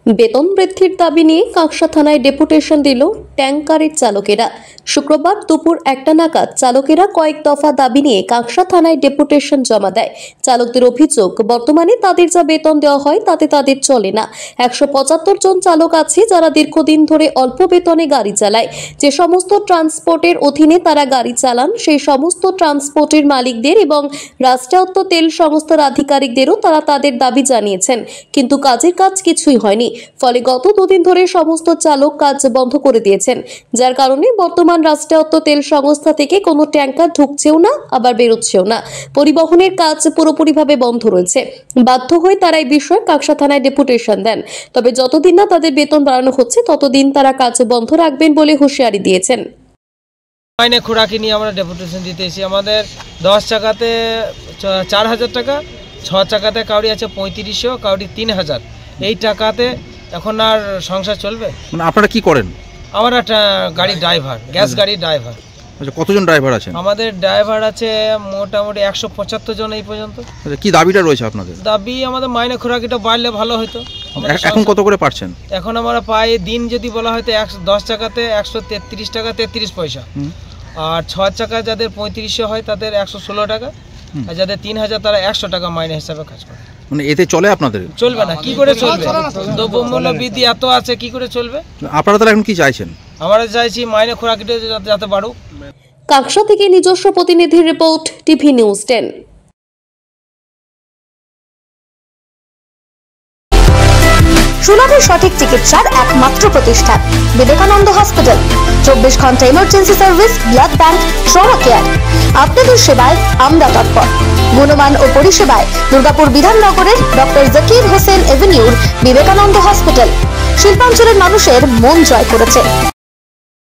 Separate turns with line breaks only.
বেতন বৃদ্ধির দাবি নিয়ে কাকসা থানায় ডেপুটেশন দিল ট্যাঙ্কারের চালকেরা। শুক্রবার দুপুর 1টা নাগাদ চালকেরা কয়েক দফা দাবি নিয়ে কাকসা থানায় ডেপুটেশন জমা দেয়। চালকদের অভিযোগ, বর্তমানে তাদের যা বেতন দেওয়া হয় তাতে তাদের চলে না। 175 জন চালক আছে যারা দীর্ঘদিন ধরে অল্প বেতনে গাড়ি চালায়। যে সমস্ত ট্রান্সপোর্টের অধীনে তারা গাড়ি চালান সেই সমস্ত ট্রান্সপোর্টের মালিকদের এবং রাষ্ট্রায়ত্ত তেল সংস্থার আধিকারিকদেরও তারা তাদের দাবি জানিয়েছেন, কিন্তু কাজের কাজ কিছুই হয়নি। ফলে গত দুদিন ধরে সমস্ত চালক কাজ বন্ধ করে দিয়েছেন, যার কারণে বর্তমান রাষ্ট্রায়ত্ত তেল সংস্থা থেকে কোনো ট্যাঙ্কার ঢুকছেও না, আবার বেরোচ্ছেও না। পরিবহনের কাজ পুরোপুরিভাবে বন্ধ রয়েছে। বাধ্য হয়ে তারা এই বিষয়ে কাকসা থানায় ডেপুটেশন দেন। তবে যতদিন না তাদের বেতন বাড়ানো হচ্ছে ততদিন তারা কাজ বন্ধ রাখবেন বলে হুঁশিয়ারি দিয়েছেন।
মাইনে খোরাকি নিয়ে আমরা ডেপুটেশন দিতে এসেছি। আমাদের 10 চাকাতে 4000 টাকা, 6 চাকাতে কাউরি আছে 3500, কাউরি 3000। এই টাকাতে এখন আর সংসার চলবে?
মানে আপনারা কি করেন?
আমরা গাড়ি ড্রাইভার, গ্যাস গাড়ি ড্রাইভার।
আচ্ছা, কতজন ড্রাইভার আছেন?
আমাদের ড্রাইভার আছে মোটামুটি 175 জন এই পর্যন্ত।
আচ্ছা, কি দাবিটা রয়েছে আপনাদের?
দাবি আমাদের মাইনে খোরাকিটা বাড়লে ভালো হতো।
এখন কত করে পাচ্ছেন?
এখন আমরা পাই দিন যদি বলা হয় তো 10 চাকাতে 133 টাকা 33 পয়সা, আর 6 চাকা যাদের 3500 হয় তাদের 116 টাকা, আর যাদের 3000 তারা 100 টাকা মাইনে হিসাবে কাজ করে।
মানে এতে চলে আপনাদের?
চলবে না, কি করে চলবে? দ্রব্যমূল্য বৃদ্ধি এত আছে, কি করে চলবে?
আপনারা তাহলে এখন কি চাইছেন?
আমরা চাইছি মাইনে খোরাকিটা যাতে বাড়ুক।
কাকসা থেকে নিজস্ব প্রতিনিধির রিপোর্ট, টিভি নিউজ 10।
সুলভে সঠিক চিকিৎসার একমাত্র প্রতিষ্ঠান বিবেকানন্দ হসপিটাল। 24 ঘন্টা emergency service, blood bank, trauma care. আপনাদের সেবায় আমরা তৎপর। গুণমান ও পরিষেবায় দুর্গাপুর বিধাননগরের ডক্টর জাকির হোসেন এভিনিউর বিবেকানন্দ হসপিটাল শিল্পাঞ্চলের মানুষের মন জয় করেছে।